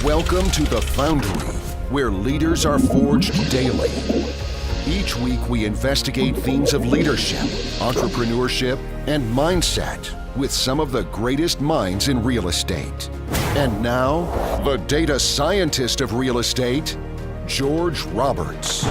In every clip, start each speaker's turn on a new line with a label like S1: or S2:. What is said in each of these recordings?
S1: Welcome to The Foundry, where leaders are forged daily. Each week we investigate themes of leadership, entrepreneurship, and mindset with some of the greatest minds in real estate. And now, the data scientist of real estate, George Roberts.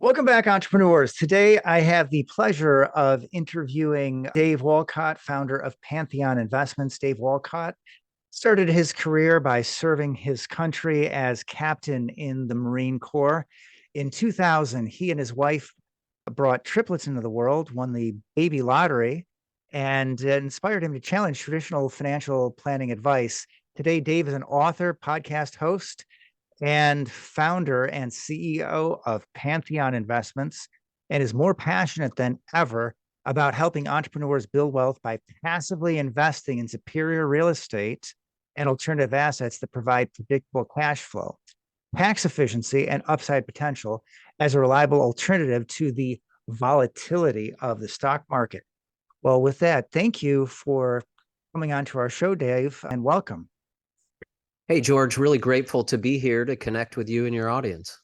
S2: Welcome back, entrepreneurs. Today, I have the pleasure of interviewing Dave Walcott, founder of Pantheon Investments. Dave Walcott started his career by serving his country as captain in the Marine Corps. In 2000, he and his wife brought triplets into the world, won the baby lottery, and inspired him to challenge traditional financial planning advice. Today, Dave is an author, podcast host, and founder and CEO of Pantheon Investments, and is more passionate than ever about helping entrepreneurs build wealth by passively investing in superior real estate and alternative assets that provide predictable cash flow, tax efficiency, and upside potential as a reliable alternative to the volatility of the stock market. Well, with that, thank you for coming on to our show, Dave, and welcome.
S3: Hey, George, really grateful to be here to connect with you and your audience.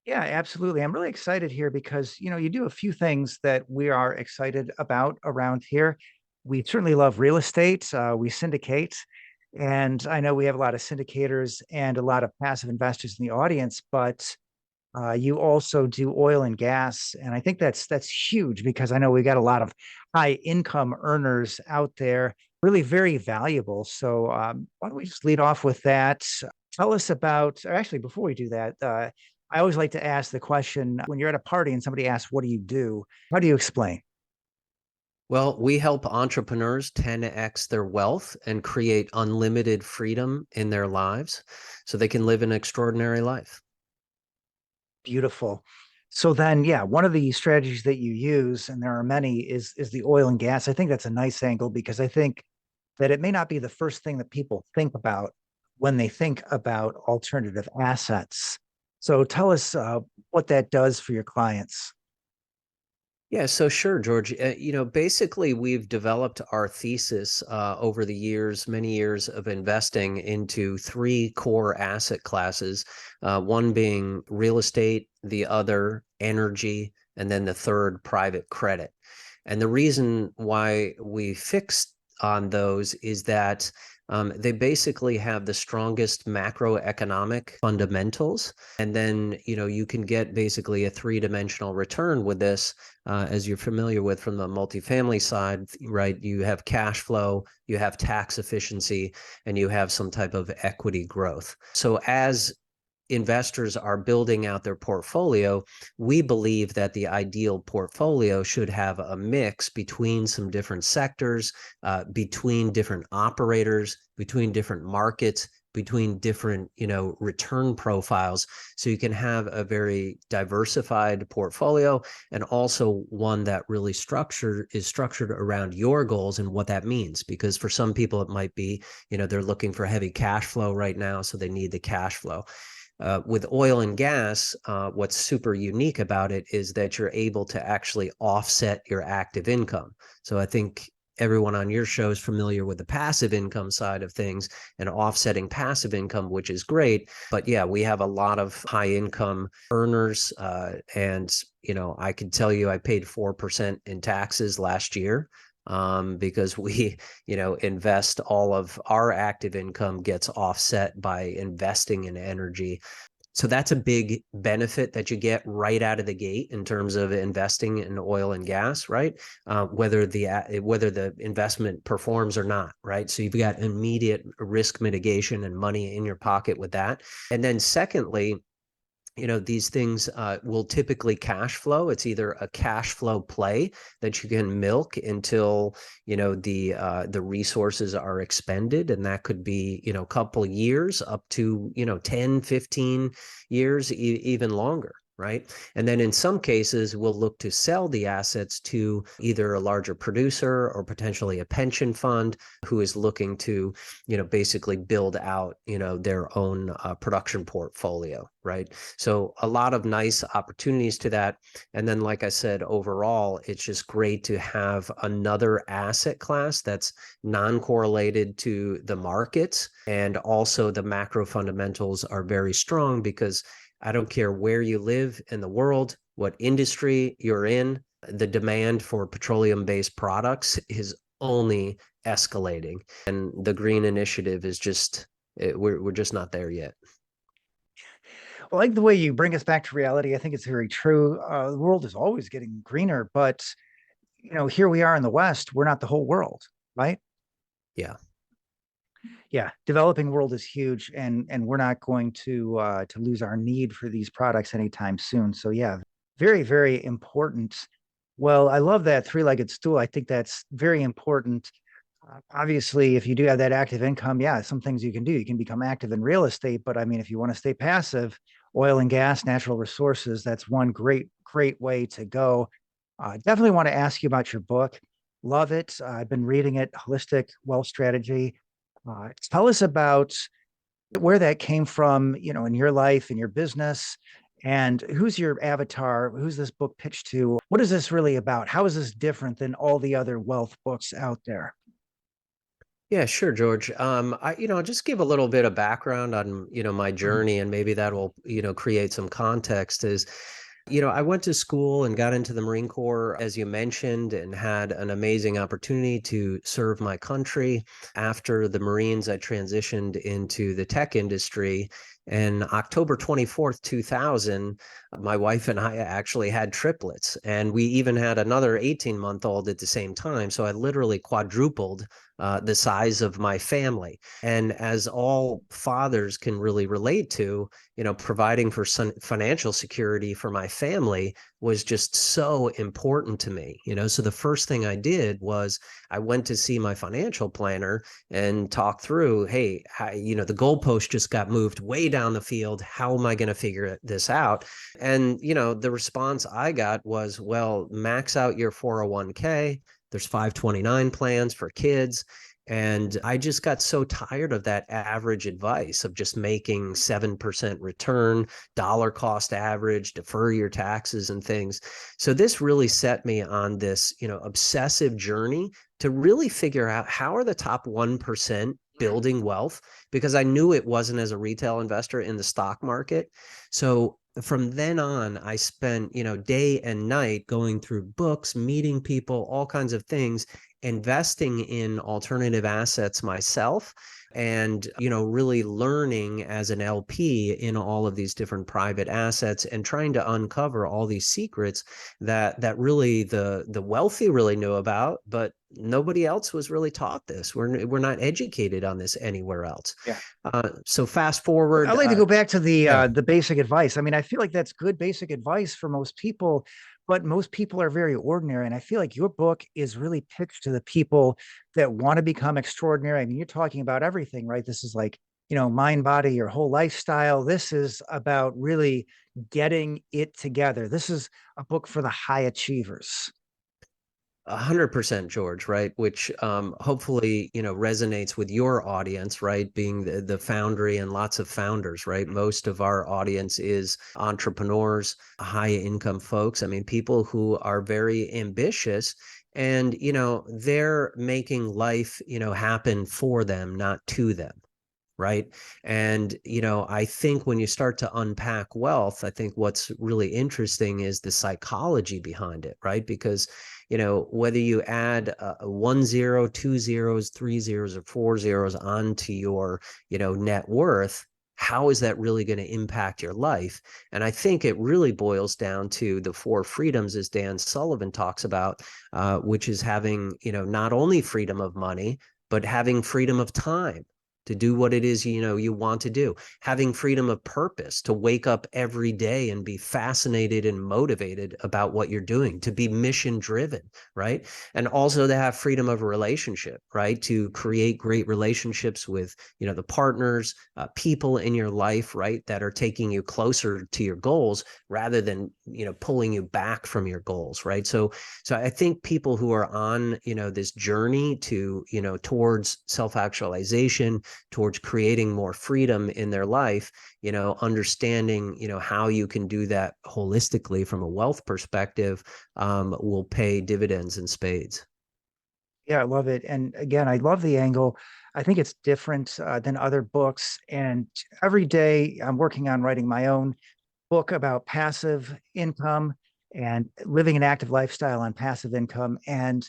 S2: Yeah, absolutely. I'm really excited here because, you do a few things that we are excited about around here. We certainly love real estate. We syndicate. And I know we have a lot of syndicators and a lot of passive investors in the audience, but you also do oil and gas. And I think that's huge because I know we got a lot of high income earners out there, really very valuable. So why don't we just lead off with that? Tell us about, or actually, before we do that, I always like to ask the question, when you're at a party and somebody asks, what do you do? How do you explain?
S3: Well, we help entrepreneurs 10x their wealth and create unlimited freedom in their lives so they can live an extraordinary life.
S2: Beautiful. So then, yeah, one of the strategies that you use, and there are many, is the oil and gas. I think that's a nice angle because I think that it may not be the first thing that people think about when they think about alternative assets. So tell us what that does for your clients.
S3: Yeah, so sure, George. Basically, we've developed our thesis over the years, many years of investing into three core asset classes, one being real estate, the other energy, and then the third private credit. And the reason why we fixed on those is that they basically have the strongest macroeconomic fundamentals. And then, you can get basically a three-dimensional return with this, as you're familiar with from the multifamily side, right? You have cash flow, you have tax efficiency, and you have some type of equity growth. So as investors are building out their portfolio, we believe that the ideal portfolio should have a mix between some different sectors, between different operators, between different markets, between different, return profiles. So you can have a very diversified portfolio and also one that really is structured around your goals and what that means. Because for some people, it might be, they're looking for heavy cash flow right now, so they need the cash flow. With oil and gas, what's super unique about it is that you're able to actually offset your active income. So I think everyone on your show is familiar with the passive income side of things and offsetting passive income, which is great. But yeah, we have a lot of high income earners. And I can tell you I paid 4% in taxes last year. Because we, invest all of our active income gets offset by investing in energy. So that's a big benefit that you get right out of the gate in terms of investing in oil and gas, right? Whether the investment performs or not, right? So you've got immediate risk mitigation and money in your pocket with that. And then secondly, these things will typically cash flow. It's either a cash flow play that you can milk until, the resources are expended. And that could be, a couple years up to, 10, 15 years, even longer. right? And then in some cases, we'll look to sell the assets to either a larger producer or potentially a pension fund who is looking to, basically build out, their own production portfolio, right? So a lot of nice opportunities to that. And then, like I said, overall, it's just great to have another asset class that's non-correlated to the markets. And also the macro fundamentals are very strong because I don't care where you live in the world, what industry you're in, the demand for petroleum-based products is only escalating. And the green initiative is just, we're just not there yet.
S2: Well, I like the way you bring us back to reality. I think it's very true. The world is always getting greener, but here we are in the West. We're not the whole world, right?
S3: Yeah.
S2: Yeah, developing world is huge, and we're not going to lose our need for these products anytime soon. So yeah, very, very important. Well, I love that three-legged stool. I think that's very important. Obviously, if you do have that active income, yeah, some things you can do. You can become active in real estate, but I mean, if you want to stay passive, oil and gas, natural resources, that's one great way to go. Definitely want to ask you about your book. Love it. I've been reading it, Holistic Wealth Strategy. Tell us about where that came from, in your life, in your business, and who's your avatar? Who's this book pitched to? What is this really about? How is this different than all the other wealth books out there?
S3: Yeah, sure, George. I'll just give a little bit of background on, my journey, and maybe that will, create some context. I went to school and got into the Marine Corps, as you mentioned, and had an amazing opportunity to serve my country. After the Marines, I transitioned into the tech industry. And October 24th, 2000, my wife and I actually had triplets, and we even had another 18-month-old at the same time. So I literally quadrupled the size of my family. And as all fathers can really relate to, providing for some financial security for my family was just so important to me. So the first thing I did was I went to see my financial planner and talk through, hey, the goalpost just got moved way down the field. How am I going to figure this out? And, the response I got was, well, max out your 401k. There's 529 plans for kids. And I just got so tired of that average advice of just making 7% return, dollar cost average, defer your taxes and things. So this really set me on this, obsessive journey to really figure out how are the top 1% building wealth, because I knew it wasn't as a retail investor in the stock market. So from then on, I spent, day and night going through books, meeting people, all kinds of things, investing in alternative assets myself, and really learning as an LP in all of these different private assets and trying to uncover all these secrets that really the wealthy really knew about, but nobody else was really taught this. We're not educated on this anywhere else.
S2: Yeah.
S3: So fast forward.
S2: I'd like to go back to
S3: yeah.
S2: the basic advice. I mean, I feel like that's good basic advice for most people, but most people are very ordinary. And I feel like your book is really pitched to the people that want to become extraordinary. I mean, you're talking about everything, right? This is like, mind, body, your whole lifestyle. This is about really getting it together. This is a book for the high achievers.
S3: 100%, George, right? Which hopefully, resonates with your audience, right? Being the foundry and lots of founders, right? Most of our audience is entrepreneurs, high income folks. I mean, people who are very ambitious and, they're making life, happen for them, not to them. Right. And, I think when you start to unpack wealth, I think what's really interesting is the psychology behind it. Right. Because, whether you add 1 0, 2 zeros, 3 zeros, or 4 zeros onto your, net worth, how is that really going to impact your life? And I think it really boils down to the 4 freedoms, as Dan Sullivan talks about, which is having, not only freedom of money, but having freedom of time. to do what it is, you want to do, having freedom of purpose, to wake up every day and be fascinated and motivated about what you're doing, to be mission driven, right? And also to have freedom of relationship, right? To create great relationships with, the partners, people in your life, right? That are taking you closer to your goals rather than, pulling you back from your goals, right? So I think people who are on, this journey to, towards self-actualization, towards creating more freedom in their life, understanding, how you can do that holistically from a wealth perspective, will pay dividends in spades.
S2: Yeah, I love it. And again, I love the angle. I think it's different than other books. And every day I'm working on writing my own book about passive income and living an active lifestyle on passive income. And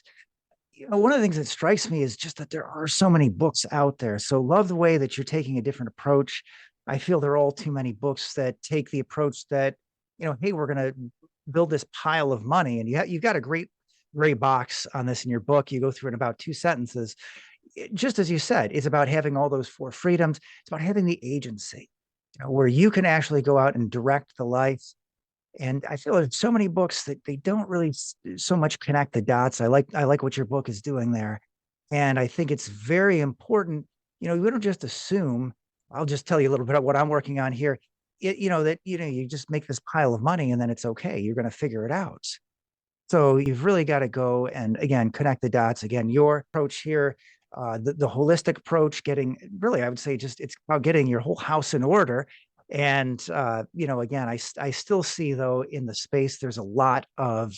S2: one of the things that strikes me is just that there are so many books out there. So love the way that you're taking a different approach. I feel there are all too many books that take the approach that, hey, we're going to build this pile of money. And you've got a great gray box on this in your book. You go through in about 2 sentences. Just as you said, it's about having all those 4 freedoms. It's about having the agency, where you can actually go out and direct the life. And I feel there's so many books that they don't really so much connect the dots. I like what your book is doing there. And I think it's very important. We don't just assume. I'll just tell you a little bit of what I'm working on here. That you just make this pile of money and then it's okay. You're going to figure it out. So you've really got to go and, again, connect the dots. Again, your approach here, the holistic approach, getting really, I would say, just it's about getting your whole house in order. And, again, I still see, though, in the space, there's a lot of,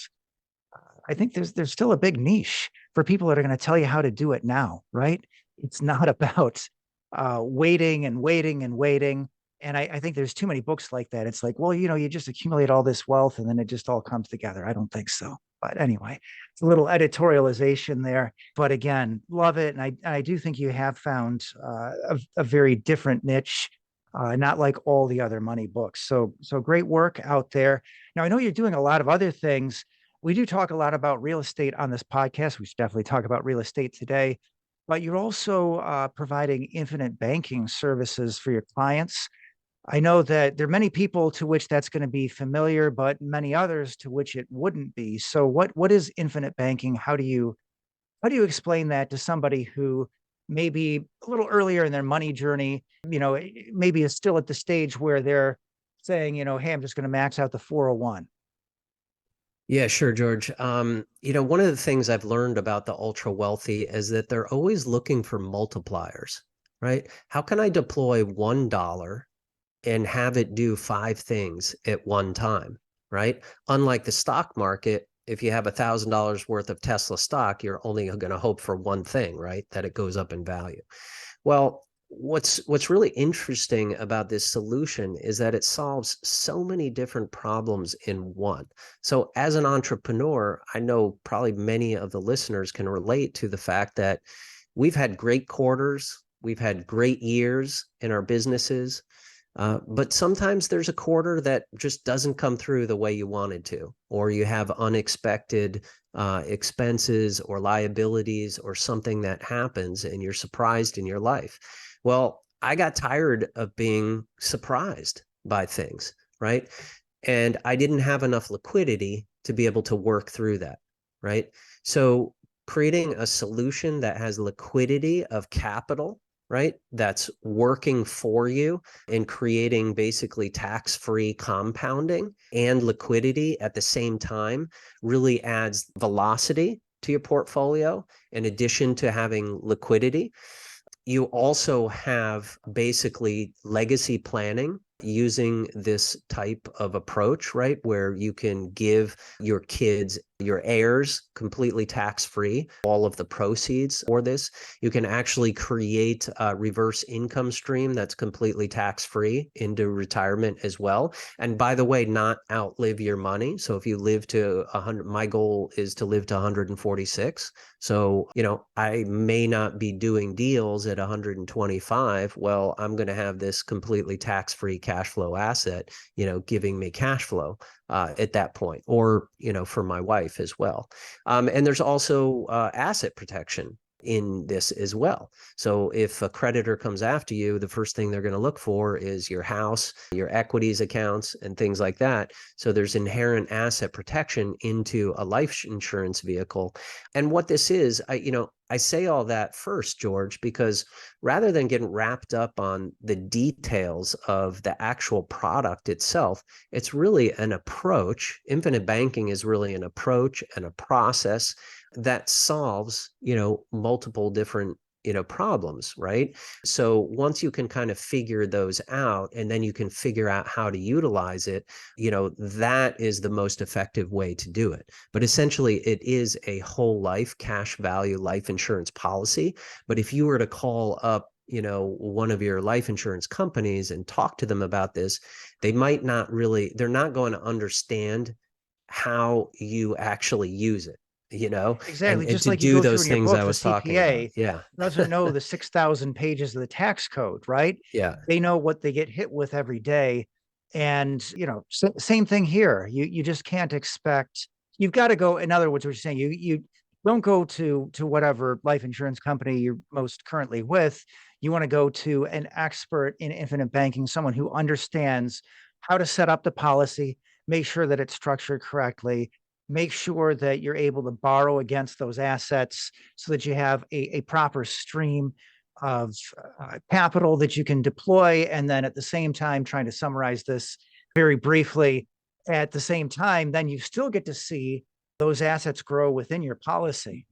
S2: I think there's still a big niche for people that are going to tell you how to do it now, right? It's not about waiting and waiting and waiting. And I think there's too many books like that. It's like, well, you just accumulate all this wealth and then it just all comes together. I don't think so. But anyway, it's a little editorialization there. But again, love it. And I do think you have found a very different niche, not like all the other money books. So great work out there. Now, I know you're doing a lot of other things. We do talk a lot about real estate on this podcast. We should definitely talk about real estate today. But you're also providing infinite banking services for your clients. I know that there are many people to which that's going to be familiar, but many others to which it wouldn't be. So what is infinite banking? How do you explain that to somebody who maybe a little earlier in their money journey, maybe is still at the stage where they're saying, hey, I'm just going to max out the 401?
S3: Yeah, sure, George. One of the things I've learned about the ultra wealthy is that they're always looking for multipliers, right? How can I deploy $1 and have it do 5 things at one time, right? Unlike the stock market, if you have $1,000 worth of Tesla stock, you're only going to hope for one thing, right? That it goes up in value. Well, what's really interesting about this solution is that it solves so many different problems in one. So as an entrepreneur, I know probably many of the listeners can relate to the fact that we've had great quarters, we've had great years in our businesses, but sometimes there's a quarter that just doesn't come through the way you wanted to, or you have unexpected expenses or liabilities or something that happens and you're surprised in your life. Well, I got tired of being surprised by things, right? And I didn't have enough liquidity to be able to work through that, right? So creating a solution that has liquidity of capital, right, that's working for you and creating basically tax-free compounding and liquidity at the same time really adds velocity to your portfolio in addition to having liquidity. You also have basically legacy planning using this type of approach, right? Where you can give your kids, your heirs, completely tax-free, all of the proceeds for this. You can actually create a reverse income stream that's completely tax-free into retirement as well. And by the way, not outlive your money. So if you live to 100, my goal is to live to 146. So, I may not be doing deals at 125. Well, I'm going to have this completely tax-free cash flow asset, giving me cash flow at that point, or, for my wife as well. And there's also asset protection in this as well. So if a creditor comes after you, the first thing they're going to look for is your house, your equities accounts, and things like that. So there's inherent asset protection into a life insurance vehicle. And what this is, I say all that first, George, because rather than getting wrapped up on the details of the actual product itself, it's really an approach. Infinite banking is really an approach and a process that solves, multiple different, problems, right? So once you can kind of figure those out, and then you can figure out how to utilize it, that is the most effective way to do it. But essentially, it is a whole life cash value life insurance policy. But if you were to call up, one of your life insurance companies and talk to them about this, they're not going to understand how you actually use it.
S2: Exactly.
S3: And
S2: Just
S3: to
S2: like you
S3: do
S2: go through
S3: those
S2: in your
S3: things I
S2: book, the
S3: was talking about.
S2: CPA
S3: Yeah.
S2: doesn't know the 6,000 pages of the tax code, right?
S3: Yeah.
S2: They know what they get hit with every day. And, same thing here. You just can't expect, you've got to go, in other words, what you're saying, you don't go to whatever life insurance company you're most currently with. You want to go to an expert in infinite banking, someone who understands how to set up the policy, make sure that it's structured correctly, make sure that you're able to borrow against those assets so that you have a proper stream of capital that you can deploy. And then at the same time, trying to summarize this very briefly, at the same time, then you still get to see those assets grow within your policy.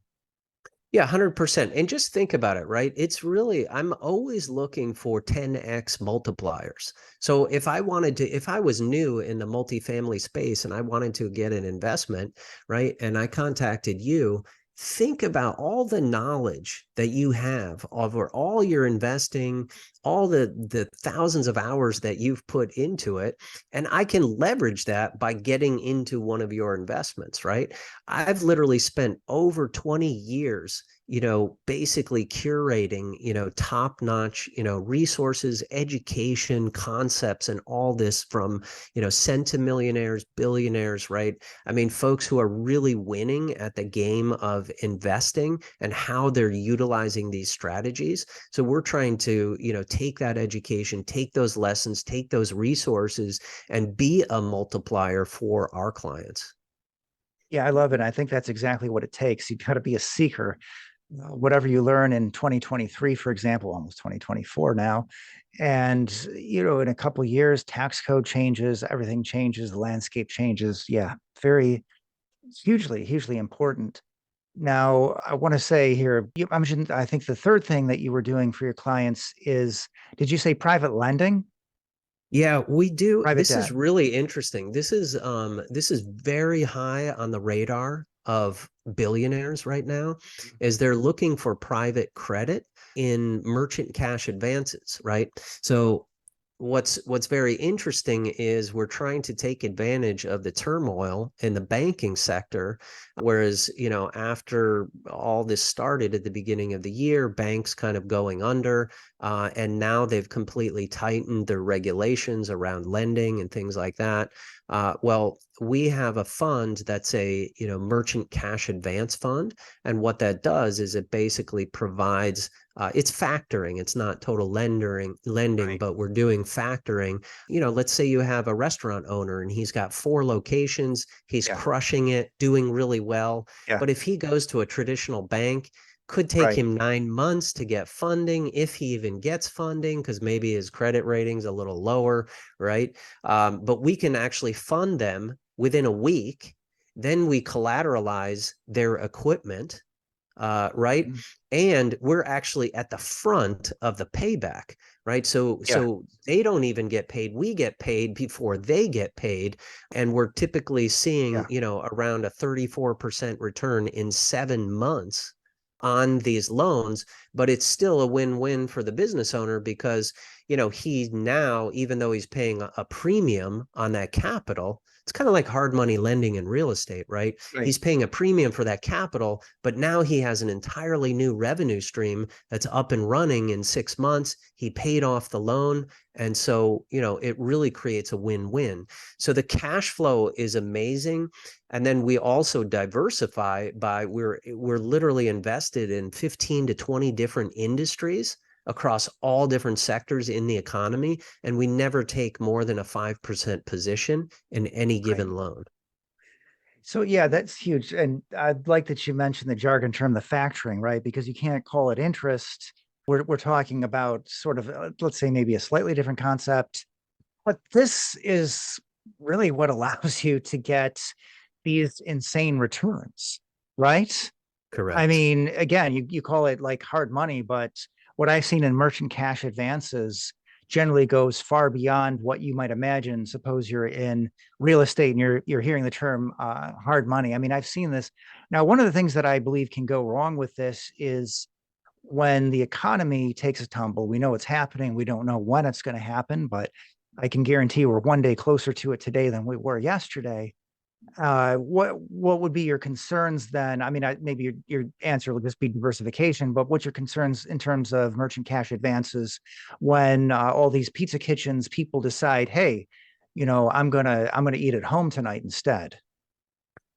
S3: Yeah, 100%. And just think about it, right? I'm always looking for 10x multipliers. So if I was new in the multifamily space and I wanted to get an investment, right? And I contacted you, think about all the knowledge that you have over all your investing, all the thousands of hours that you've put into it. And I can leverage that by getting into one of your investments, right? I've literally spent over 20 years basically curating, top-notch, resources, education, concepts, and all this from, centimillionaires, billionaires, right? I mean, folks who are really winning at the game of investing and how they're utilizing these strategies. So we're trying to, take that education, take those lessons, take those resources, and be a multiplier for our clients.
S2: Yeah, I love it. I think that's exactly what it takes. You've got to be a seeker. Whatever you learn in 2023, for example, almost 2024 now. And, in a couple of years, tax code changes, everything changes, the landscape changes. Yeah, very hugely, hugely important. Now, I want to say here, you mentioned, I think the third thing that you were doing for your clients is, did you say private lending?
S3: Yeah, we do.
S2: Private
S3: This is
S2: debt.
S3: really interesting. This is very high on the radar of billionaires right now, is they're looking for private credit in merchant cash advances, right? So what's very interesting is we're trying to take advantage of the turmoil in the banking sector, whereas after all this started at the beginning of the year, banks kind of going under, and now they've completely tightened their regulations around lending and things like that. Well, we have a fund that's a merchant cash advance fund, and what that does is it basically provides it's factoring. It's not total lending,
S2: Right.
S3: but we're doing factoring. Let's say you have a restaurant owner and he's got 4 locations. He's
S2: Yeah.
S3: crushing it, doing really well.
S2: Yeah.
S3: But if he goes to a traditional bank, could take
S2: Right.
S3: him 9 months to get funding, if he even gets funding, because maybe his credit rating's a little lower, right? But we can actually fund them within a week. Then we collateralize their equipment, right?
S2: Mhm.
S3: And we're actually at the front of the payback, right? So
S2: Yeah.
S3: they don't even get paid. We get paid before they get paid. And we're typically seeing,
S2: Yeah.
S3: around a 34% return in 7 months on these loans, but it's still a win-win for the business owner because, he now, even though he's paying a premium on that capital, It's kind of like hard money lending in real estate, right?
S2: Right.
S3: He's paying a premium for that capital, but now he has an entirely new revenue stream that's up and running in 6 months. He paid off the loan. And so, it really creates a win-win. So the cash flow is amazing. And then we also diversify by we're literally invested in 15 to 20 different industries across all different sectors in the economy. And we never take more than a 5% position in any given loan.
S2: So yeah, that's huge. And I'd like that you mentioned the jargon term, the factoring, right? Because you can't call it interest. We're talking about sort of, let's say maybe a slightly different concept, but this is really what allows you to get these insane returns, right? I
S3: Correct.
S2: mean, again, you call it like hard money, but what I've seen in merchant cash advances generally goes far beyond what you might imagine. Suppose you're in real estate and you're hearing the term hard money. I mean, I've seen this. Now, one of the things that I believe can go wrong with this is when the economy takes a tumble. We know it's happening. We don't know when it's going to happen, but I can guarantee we're one day closer to it today than we were yesterday. What would be your concerns then? I mean, maybe your answer will just be diversification, but what's your concerns in terms of merchant cash advances when all these pizza kitchens people decide, hey, I'm gonna eat at home tonight instead?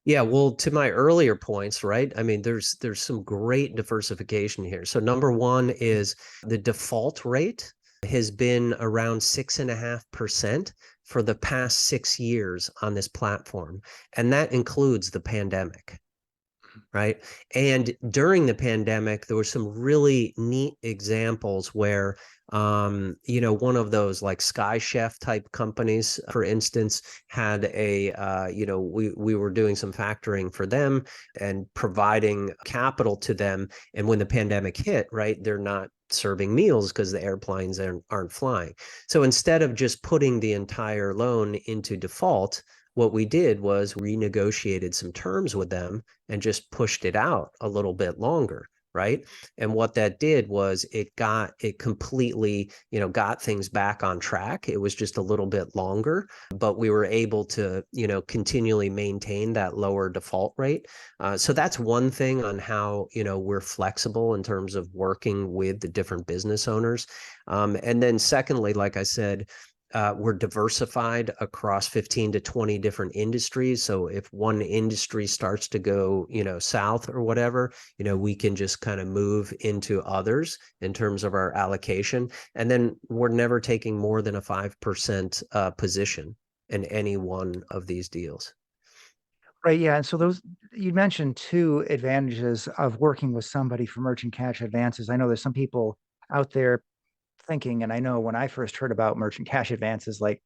S3: Yeah, well, to my earlier points, right? I mean, there's some great diversification here. So number one is the default rate has been around 6.5% for the past 6 years on this platform. And that includes the pandemic, right? And during the pandemic, there were some really neat examples where one of those like Sky Chef type companies, for instance, had we were doing some factoring for them and providing capital to them. And when the pandemic hit, right, they're not serving meals because the airplanes aren't flying. So instead of just putting the entire loan into default, what we did was renegotiated some terms with them and just pushed it out a little bit longer, right? And what that did was it completely, got things back on track. It was just a little bit longer, but we were able to, continually maintain that lower default rate. So that's one thing on how, we're flexible in terms of working with the different business owners. And then secondly, like I said, we're diversified across 15 to 20 different industries. So if one industry starts to go, south or whatever, we can just kind of move into others in terms of our allocation. And then we're never taking more than a 5% position in any one of these deals.
S2: Right. Yeah. And so you mentioned two advantages of working with somebody for merchant cash advances. I know there's some people out there thinking, and I know when I first heard about merchant cash advances, like,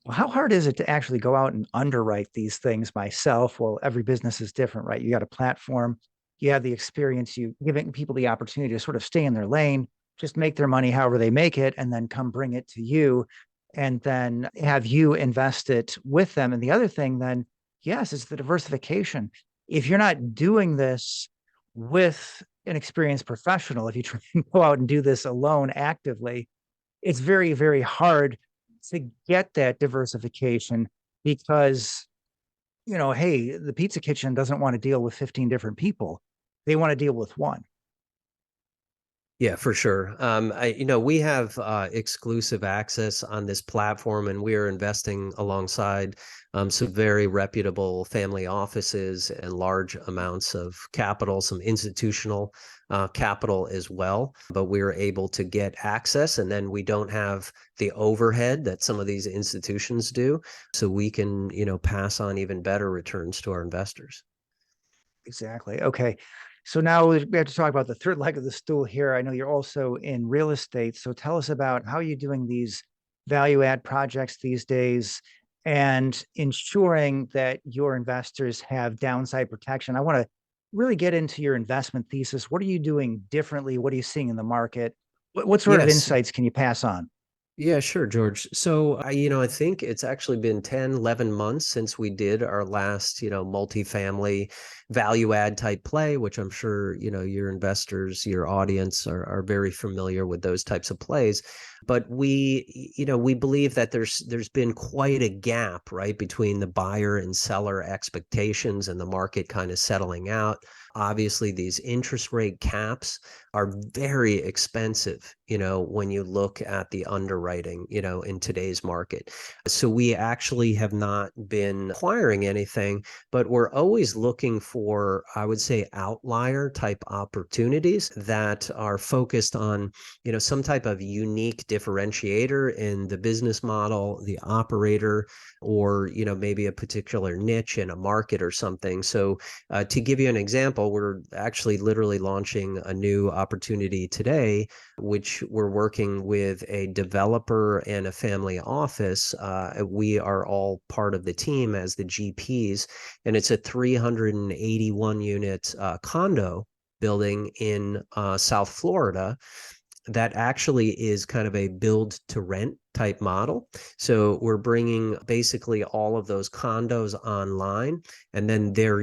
S2: well, how hard is it to actually go out and underwrite these things myself? Well, every business is different, right? You got a platform, you have the experience, you giving people the opportunity to sort of stay in their lane, just make their money however they make it, and then come bring it to you, and then have you invest it with them. And the other thing then, yes, is the diversification. If you're not doing this with an experienced professional, if you try and go out and do this alone actively, it's very, very hard to get that diversification because, hey, the pizza kitchen doesn't want to deal with 15 different people. They want to deal with one.
S3: Yeah, for sure. We have exclusive access on this platform, and we are investing alongside some very reputable family offices and large amounts of capital, some institutional capital as well. But we're able to get access, and then we don't have the overhead that some of these institutions do, so we can, pass on even better returns to our investors.
S2: Exactly. Okay. So now we have to talk about the third leg of the stool here. I know you're also in real estate. So tell us about how you're doing these value add projects these days and ensuring that your investors have downside protection. I want to really get into your investment thesis. What are you doing differently? What are you seeing in the market? What sort of
S3: Yes.
S2: insights can you pass on?
S3: Yeah, sure, George. So, I think it's actually been 10, 11 months since we did our last, multifamily value add type play, which I'm sure, your investors, your audience are very familiar with those types of plays. But we believe that there's been quite a gap, right, between the buyer and seller expectations and the market kind of settling out. Obviously, these interest rate caps are very expensive, when you look at the underwriting, in today's market. So we actually have not been acquiring anything, but we're always looking for, I would say, outlier type opportunities that are focused on, some type of unique differentiator in the business model, the operator, or, maybe a particular niche in a market or something. So to give you an example, we're actually literally launching a new opportunity today, which we're working with a developer and a family office. We are all part of the team as the GPs, and it's a 381 unit condo building in South Florida that actually is kind of a build to rent type model. So we're bringing basically all of those condos online, and then they're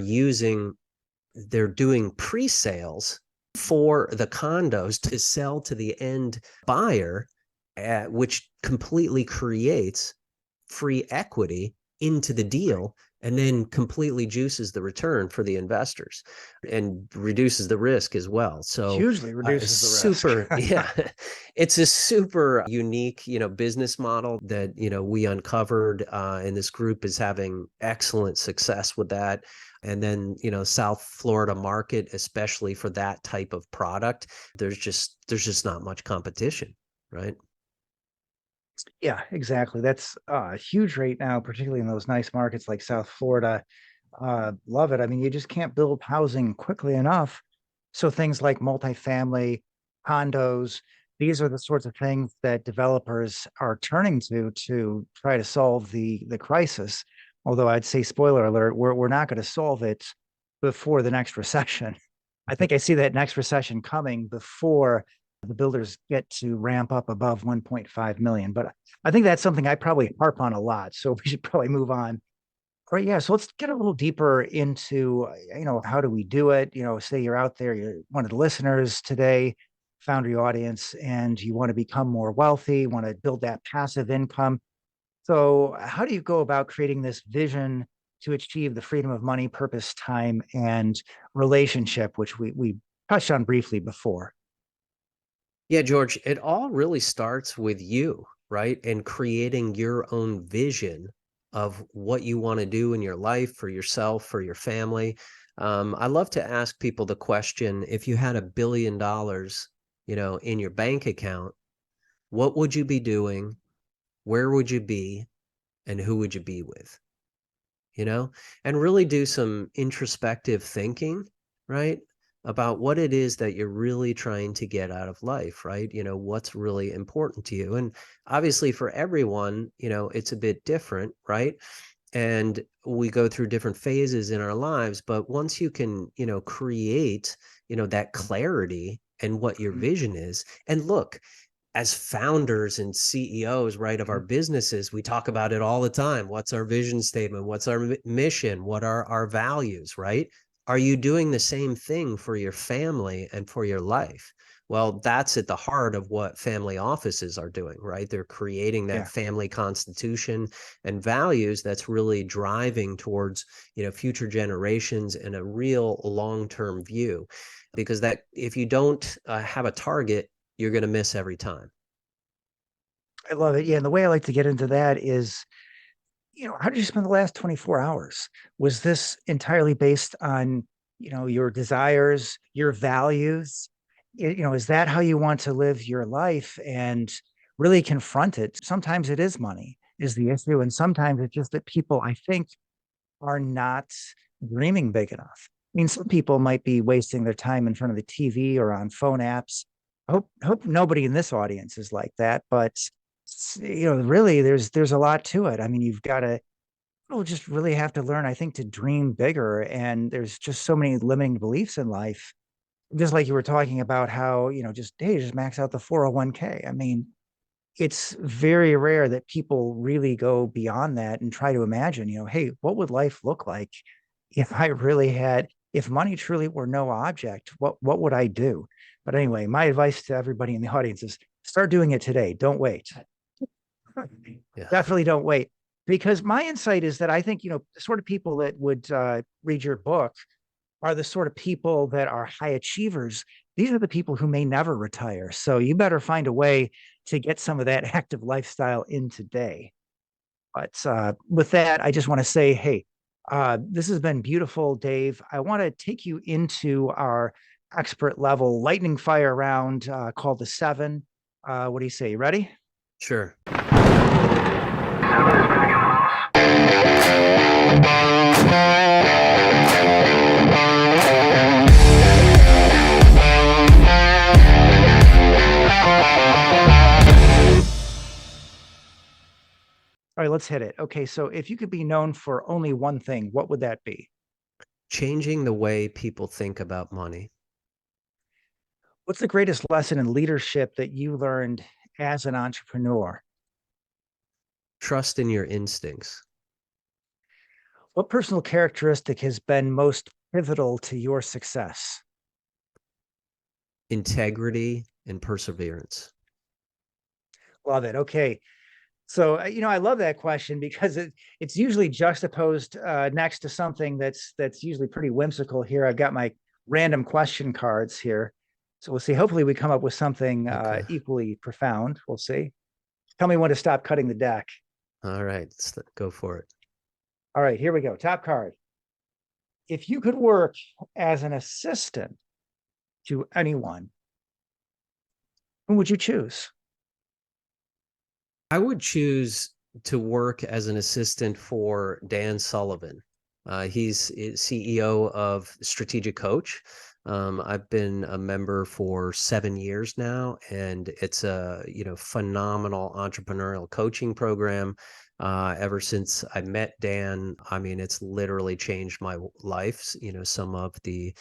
S3: doing pre-sales for the condos to sell to the end buyer, which completely creates free equity into the deal and then completely juices the return for the investors and reduces the risk as well. So
S2: Hugely reduces the risk.
S3: yeah, it's a super unique, business model that, we uncovered, and this group is having excellent success with that. And then, South Florida market, especially for that type of product, there's just not much competition, right?
S2: Yeah, exactly. That's a huge rate now, particularly in those nice markets like South Florida. Love it. I mean, you just can't build housing quickly enough. So things like multifamily, condos, these are the sorts of things that developers are turning to try to solve the crisis. Although I'd say, spoiler alert, we're not going to solve it before the next recession. I think I see that next recession coming before the builders get to ramp up above 1.5 million. But I think that's something I probably harp on a lot. So we should probably move on. All right, yeah. So let's get a little deeper into, how do we do it? Say you're out there, you're one of the listeners today, found your audience, and you want to become more wealthy, want to build that passive income. So how do you go about creating this vision to achieve the freedom of money, purpose, time, and relationship, which we touched on briefly before?
S3: Yeah, George, it all really starts with you, right? And creating your own vision of what you want to do in your life for yourself, for your family. I love to ask people the question, if you had $1 billion, in your bank account, what would you be doing? Where would you be? And who would you be with? And really do some introspective thinking, right? About what it is that you're really trying to get out of life, right? What's really important to you. And obviously for everyone, it's a bit different, right? And we go through different phases in our lives, but once you can, create, that clarity and what your
S2: Mhm.
S3: vision is, and look, as founders and CEOs, right, of our businesses, we talk about it all the time. What's our vision statement? What's our mission? What are our values, right? Are you doing the same thing for your family and for your life? Well, that's at the heart of what family offices are doing, right? They're creating that
S2: Yeah.
S3: family constitution and values that's really driving towards, future generations and a real long-term view. Because that if you don't have a target, you're going to miss every time.
S2: I love it. Yeah. And the way I like to get into that is, how did you spend the last 24 hours? Was this entirely based on, your desires, your values? Is that how you want to live your life and really confront it? Sometimes it is money is the issue. And sometimes it's just that people, I think, are not dreaming big enough. I mean, some people might be wasting their time in front of the TV or on phone apps. I hope nobody in this audience is like that, but really there's a lot to it. I mean, you've got to people just really have to learn, I think, to dream bigger. And there's just so many limiting beliefs in life. Just like you were talking about how, just hey, just max out the 401k. I mean, it's very rare that people really go beyond that and try to imagine, hey, what would life look like if I really had, if money truly were no object, what would I do? But anyway, my advice to everybody in the audience is start doing it today. Don't wait.
S3: Yeah.
S2: Definitely don't wait. Because my insight is that I think, the sort of people that would read your book are the sort of people that are high achievers. These are the people who may never retire. So you better find a way to get some of that active lifestyle in today. But with that, I just want to say, hey, this has been beautiful, Dave. I want to take you into our expert level lightning fire round called the 7. What do you say? You ready?
S3: Sure.
S2: All right, let's hit it. Okay, so if you could be known for only one thing, what would that be?
S3: Changing the way people think about money.
S2: What's the greatest lesson in leadership that you learned as an entrepreneur?
S3: Trust in your instincts.
S2: What personal characteristic has been most pivotal to your success?
S3: Integrity and perseverance.
S2: Love it. Okay. So, I love that question because it's usually juxtaposed next to something that's usually pretty whimsical here. I've got my random question cards here. So we'll see. Hopefully we come up with something equally profound. We'll see. Tell me when to stop cutting the deck.
S3: All right, let's go for it.
S2: All right, here we go. Top card. If you could work as an assistant to anyone, who would you choose?
S3: I would choose to work as an assistant for Dan Sullivan. He's CEO of Strategic Coach. I've been a member for 7 years now, and it's a phenomenal entrepreneurial coaching program. Ever since I met Dan, I mean, it's literally changed my life. Some of the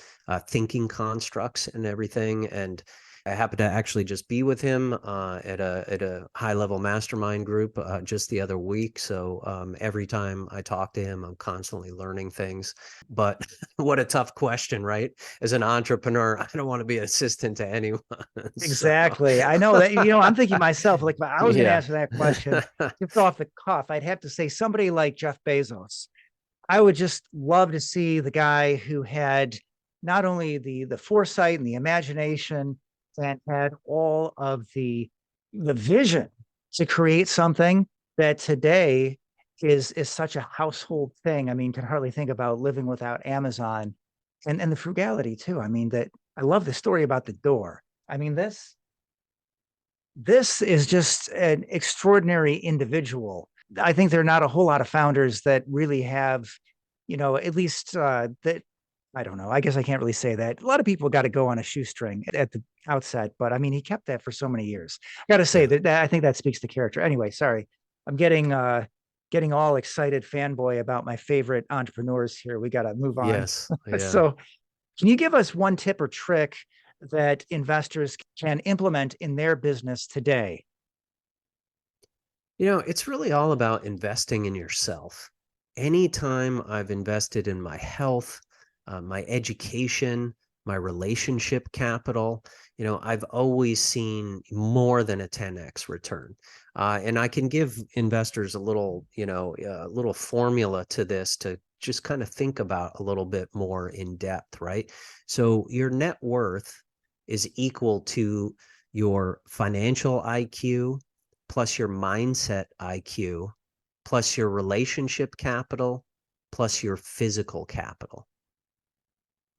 S3: thinking constructs and everything, and I happened to actually just be with him at a high level mastermind group just the other week. So every time I talk to him, I'm constantly learning things. But what a tough question, right? As an entrepreneur, I don't want to be an assistant to anyone.
S2: Exactly. I know that, I'm thinking myself, like, if I was going to answer that question just off the cuff, I'd have to say somebody like Jeff Bezos. I would just love to see the guy who had not only the foresight and the imagination, and had all of the vision to create something that today is such a household thing. I mean, can hardly think about living without Amazon, and the frugality too. I mean, that I love the story about the door. I mean, this is just an extraordinary individual. I think there are not a whole lot of founders that really have, at least that. I don't know. I guess I can't really say that. A lot of people got to go on a shoestring at the outset, but I mean, he kept that for so many years. I got to say that I think that speaks to character. Anyway, sorry, I'm getting all excited fanboy about my favorite entrepreneurs here. We got to move on.
S3: Yes. Yeah.
S2: So, can you give us one tip or trick that investors can implement in their business today?
S3: It's really all about investing in yourself. Anytime I've invested in my health, my education, my relationship capital, I've always seen more than a 10x return. And I can give investors a little, a little formula to this to just kind of think about a little bit more in depth, right? So your net worth is equal to your financial IQ plus your mindset IQ plus your relationship capital plus your physical capital.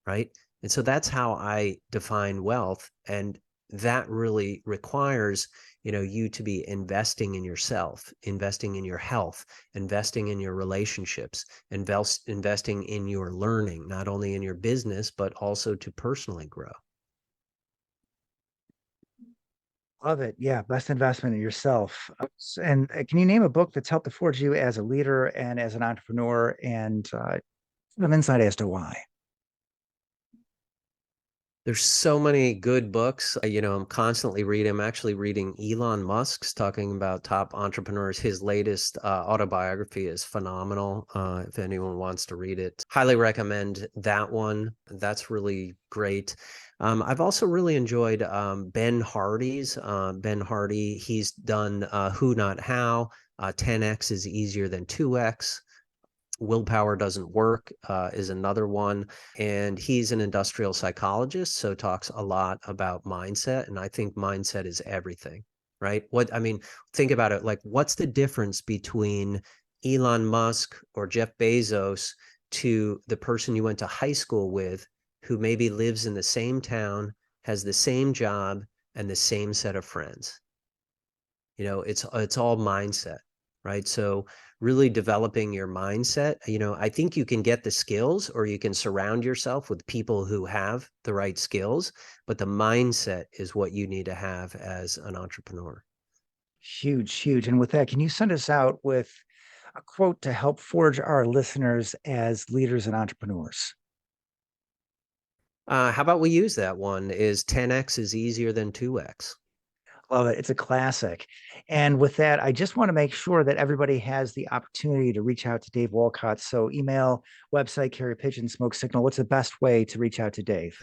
S3: Right. And so that's how I define wealth. And that really requires, you to be investing in yourself, investing in your health, investing in your relationships, investing in your learning, not only in your business, but also to personally grow.
S2: Love it. Yeah. Best investment in yourself. And can you name a book that's helped to forge you as a leader and as an entrepreneur, and some insight as to why?
S3: There's so many good books. I'm constantly reading. I'm actually reading Elon Musk's talking about top entrepreneurs. His latest autobiography is phenomenal. If anyone wants to read it, highly recommend that one. That's really great. I've also really enjoyed Ben Hardy's. Ben Hardy, he's done Who Not How, 10x is easier than 2x. Willpower Doesn't Work is another one. And he's an industrial psychologist, so talks a lot about mindset. And I think mindset is everything, right? Think about it. Like, what's the difference between Elon Musk or Jeff Bezos to the person you went to high school with, who maybe lives in the same town, has the same job, and the same set of friends? It's all mindset, right? So really developing your mindset. I think you can get the skills, or you can surround yourself with people who have the right skills, but the mindset is what you need to have as an entrepreneur.
S2: Huge, huge. And with that, can you send us out with a quote to help forge our listeners as leaders and entrepreneurs?
S3: How about we use that one? Is 10x is easier than 2x.
S2: Love it. It's a classic. And with that, I just want to make sure that everybody has the opportunity to reach out to Dave Walcott. So email, website, carrier pigeon, smoke signal. What's the best way to reach out to Dave?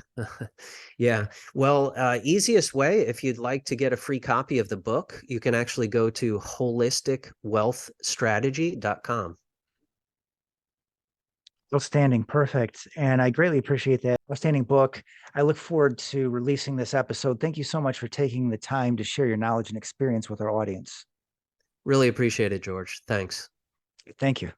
S3: Yeah. Well, easiest way, if you'd like to get a free copy of the book, you can actually go to holisticwealthstrategy.com.
S2: Outstanding. Perfect. And I greatly appreciate that. Outstanding book. I look forward to releasing this episode. Thank you so much for taking the time to share your knowledge and experience with our audience.
S3: Really appreciate it, George. Thanks.
S2: Thank you.